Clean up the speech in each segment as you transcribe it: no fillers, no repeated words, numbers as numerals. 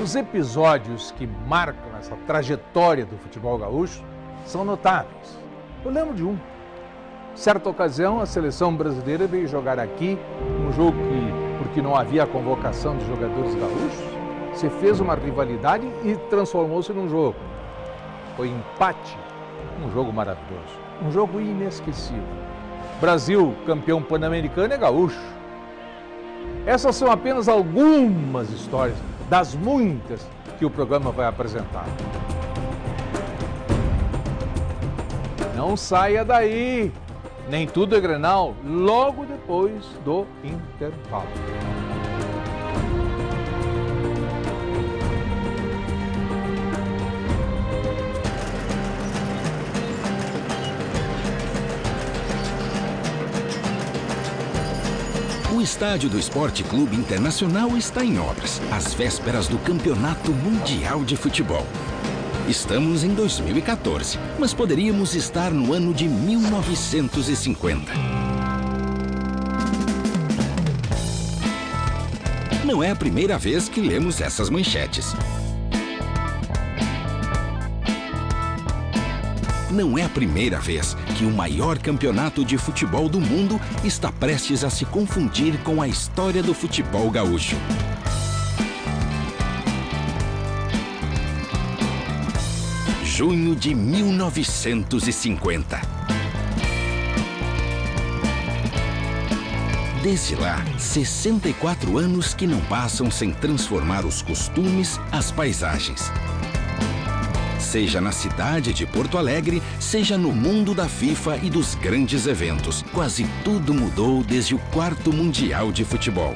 Os episódios que marcam essa trajetória do futebol gaúcho são notáveis. Eu lembro de um. Certa ocasião, a seleção brasileira veio jogar aqui um jogo que, porque não havia convocação de jogadores gaúchos, se fez uma rivalidade e transformou-se num jogo. Foi empate, um jogo maravilhoso, um jogo inesquecível. Brasil, campeão pan-americano, é gaúcho. Essas são apenas algumas histórias das muitas que o programa vai apresentar. Não saia daí! Nem tudo é Grenal, logo depois do intervalo. O estádio do Esporte Clube Internacional está em obras, às vésperas do Campeonato Mundial de Futebol. Estamos em 2014, mas poderíamos estar no ano de 1950. Não é a primeira vez que lemos essas manchetes. Não é a primeira vez que o maior campeonato de futebol do mundo está prestes a se confundir com a história do futebol gaúcho. Junho de 1950. Desde lá, 64 anos que não passam sem transformar os costumes, as paisagens. Seja na cidade de Porto Alegre, seja no mundo da FIFA e dos grandes eventos, quase tudo mudou desde o 4º Mundial de Futebol.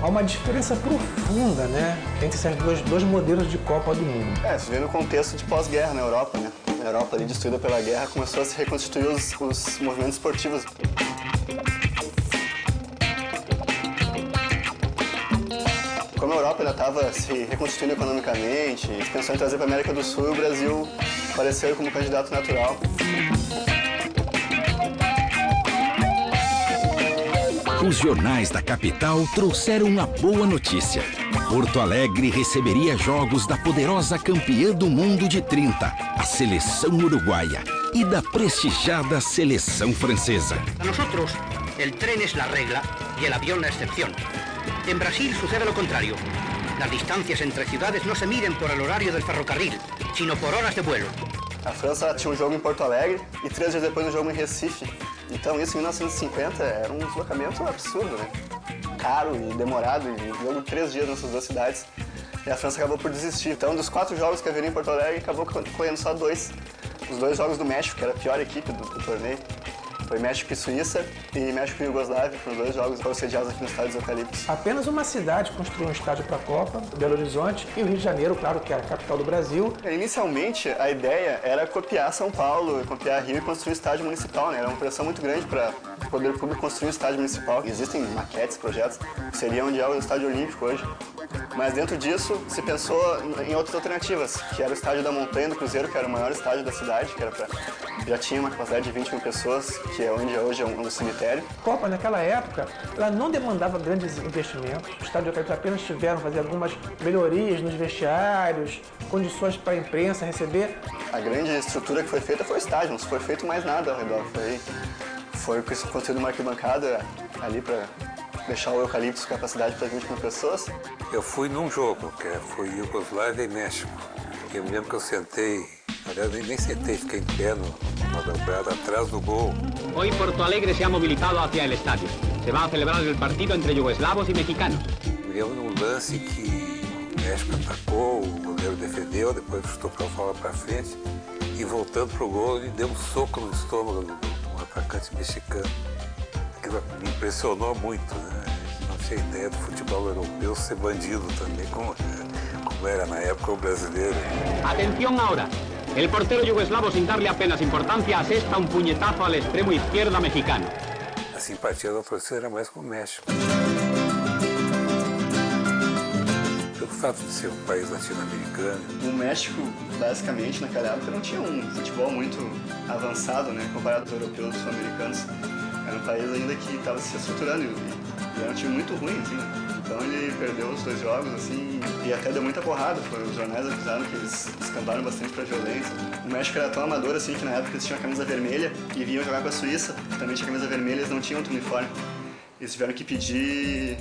Há uma diferença profunda, né, entre esses dois modelos de Copa do Mundo. Isso vem no contexto de pós-guerra na Europa, né? A Europa, ali destruída pela guerra, começou a se reconstituir os movimentos esportivos. Como a Europa ainda estava se reconstituindo economicamente, pensando em trazer para a América do Sul, o Brasil apareceu como candidato natural. Os jornais da capital trouxeram uma boa notícia. Porto Alegre receberia jogos da poderosa campeã do mundo de 30, a seleção uruguaia, e da prestigiada seleção francesa. Para nosotros, el tren es la regla y el avión la excepción. En Brasil sucede lo contrario. Las distancias entre ciudades no se miden por el horario del ferrocarril, sino por horas de vuelo. A França tinha um jogo em Porto Alegre e 3 dias depois um jogo em Recife. Então isso em 1950 era um deslocamento absurdo, né? Caro e demorado, e jogo 3 dias nessas duas cidades. E a França acabou por desistir. Então dos 4 jogos que haveria em Porto Alegre, acabou correndo só 2. Os 2 jogos do México, que era a pior equipe do torneio. Foi México e Suíça e México e Iugoslávia, foram 2 jogos sediados aqui no estádio dos Eucaliptos. Apenas uma cidade construiu um estádio para a Copa, Belo Horizonte, e o Rio de Janeiro, claro, que era a capital do Brasil. Inicialmente, a ideia era copiar São Paulo, copiar Rio e construir um estádio municipal, né? Era uma pressão muito grande para o poder público construir um estádio municipal. Existem maquetes, projetos, que seria onde é o estádio olímpico hoje. Mas dentro disso, se pensou em outras alternativas, que era o estádio da Montanha do Cruzeiro, que era o maior estádio da cidade, que era já tinha uma capacidade de 20 mil pessoas, que é onde hoje é um cemitério. A Copa, naquela época, ela não demandava grandes investimentos. Os estádios apenas tiveram fazer algumas melhorias nos vestiários, condições para a imprensa receber. A grande estrutura que foi feita foi o estádio, não foi feito mais nada ao redor. Foi construído uma arquibancada ali para deixar o Eucaliptus com capacidade para 20 mil pessoas. Eu fui num jogo, que foi Iugoslávia e México. Eu me lembro que eu sentei, aliás, nem sentei, fiquei em pé numa dobrada atrás do gol. Hoy Porto Alegre se ha movilizado hacia el estadio. Se va a celebrar el partido entre yugoslavos y mexicanos. Me lembro de um lance que o México atacou, o goleiro defendeu, depois chutou para fora para frente e voltando para o gol, ele deu um soco no estômago do atacante mexicano. Aquilo me impressionou muito, né? Não tinha ideia do futebol europeu ser bandido também, como era na época o brasileiro. Atención ahora. El portero yugoslavo, sin darle apenas importancia, asesta un puñetazo al extremo izquierda mexicano. A simpatia da torcida era mais com o México. Pelo fato de ser um país latino-americano. O México, basicamente, naquela época, não tinha um futebol muito avançado, né, comparado aos europeus e sul-americanos. Era um país ainda que estava se estruturando e era um time muito ruim, assim. Então ele perdeu os 2 jogos, assim, e até deu muita porrada. Os jornais acusaram que eles descambaram bastante pra violência. O México era tão amador, assim, que na época eles tinham a camisa vermelha e vinham jogar com a Suíça. Também tinha camisa vermelha, eles não tinham outro uniforme. Eles tiveram que pedir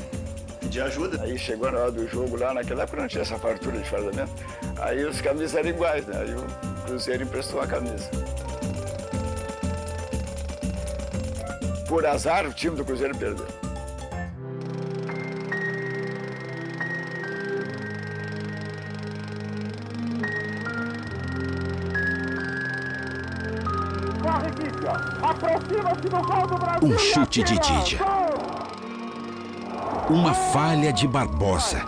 ajuda. Aí chegou na hora do jogo lá, naquela época não tinha essa fartura de fardamento. Aí os camisas eram iguais, né? Aí o Cruzeiro emprestou a camisa. Por azar, o time do Cruzeiro perdeu. Um chute de Didia. Uma falha de Barbosa.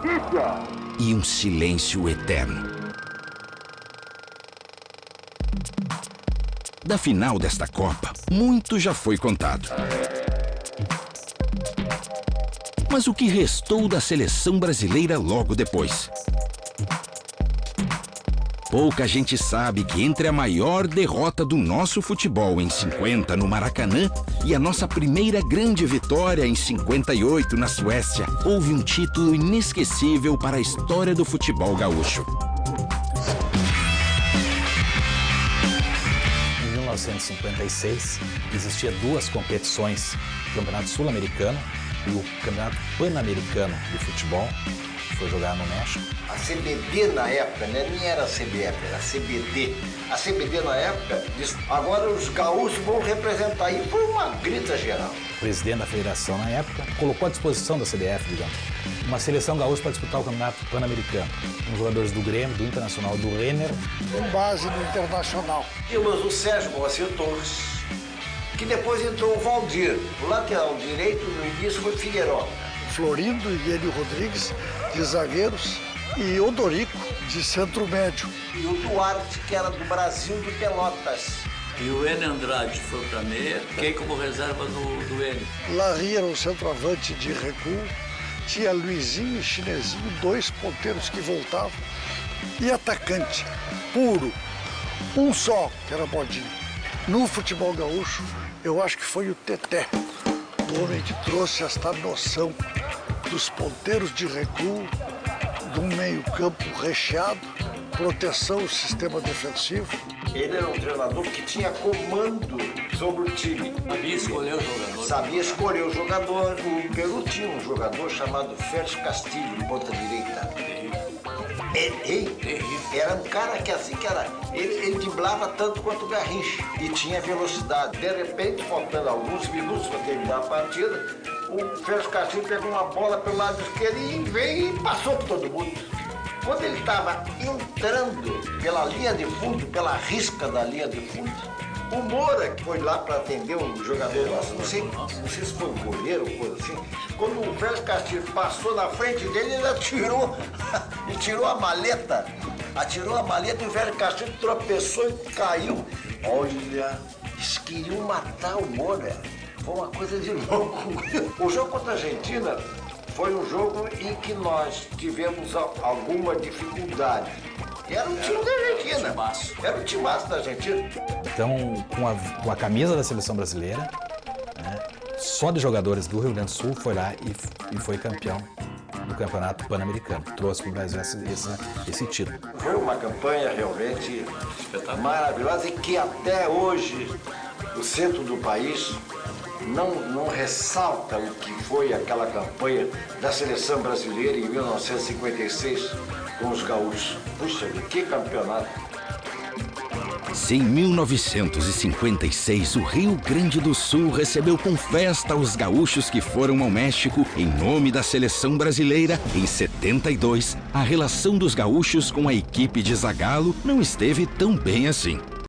E um silêncio eterno. Da final desta Copa, muito já foi contado. Mas o que restou da seleção brasileira logo depois? Pouca gente sabe que entre a maior derrota do nosso futebol em 50 no Maracanã e a nossa primeira grande vitória em 58 na Suécia, houve um título inesquecível para a história do futebol gaúcho. Em 1956, existia 2 competições, o Campeonato Sul-Americano e o Campeonato Pan-Americano de Futebol, que foi jogado no México. A CBD na época, né, nem era a CBF, era a CBD. A CBD na época disse, agora os gaúchos vão representar. E foi uma grita geral. O presidente da federação na época colocou à disposição da CBF, digamos, uma seleção gaúcha para disputar o Campeonato Pan-Americano. Com jogadores do Grêmio, do Internacional, do Renner. Com base no Internacional. Tínhamos o Sérgio Moacir Torres, que depois entrou o Valdir. O lateral direito no início foi Figueiró. Florindo e Hélio Rodrigues, de zagueiros, e Odorico, de centro médio. E o Duarte, que era do Brasil, de Pelotas. E o Enio Andrade foi para meia, fiquei como reserva do Enio. Larry era um centroavante de recuo, tinha Luizinho e Chinesinho, 2 ponteiros que voltavam, e atacante puro, um só, que era Bodinho. No futebol gaúcho, eu acho que foi o Teté, o homem que trouxe esta noção dos ponteiros de recuo, de um meio-campo recheado, proteção ao sistema defensivo. Ele era um treinador que tinha comando sobre o time. Sabia escolher o jogador. Sabia escolher o jogador. O Peru tinha um jogador chamado Félix Castilho, ponta direita. Era um cara que assim, ele driblava tanto quanto o Garrincha e tinha velocidade. De repente, faltando alguns minutos para terminar a partida, o Félix Castilho pegou uma bola pelo lado esquerdo e veio e passou por todo mundo. Quando ele estava entrando pela linha de fundo, pela risca da linha de fundo, o Moura, que foi lá para atender um jogador nosso, não sei se foi um goleiro ou coisa assim, quando o Félix Castilho passou na frente dele, ele tirou a maleta. Atirou a maleta e o Félix Castilho tropeçou e caiu. Olha, eles queriam matar o Moura. Foi uma coisa de louco. O jogo contra a Argentina foi um jogo em que nós tivemos alguma dificuldade. Era um time da Argentina. Era um timaço da Argentina. Então, com a camisa da seleção brasileira, né, só de jogadores do Rio Grande do Sul, foi lá e foi campeão do Campeonato Pan-Americano. Trouxe para o Brasil esse título. Foi uma campanha realmente maravilhosa e que até hoje o centro do país não ressalta o que foi aquela campanha da seleção brasileira em 1956 com os gaúchos. Puxa, que campeonato! Se em 1956 o Rio Grande do Sul recebeu com festa os gaúchos que foram ao México em nome da seleção brasileira, em 72 a relação dos gaúchos com a equipe de Zagallo não esteve tão bem assim.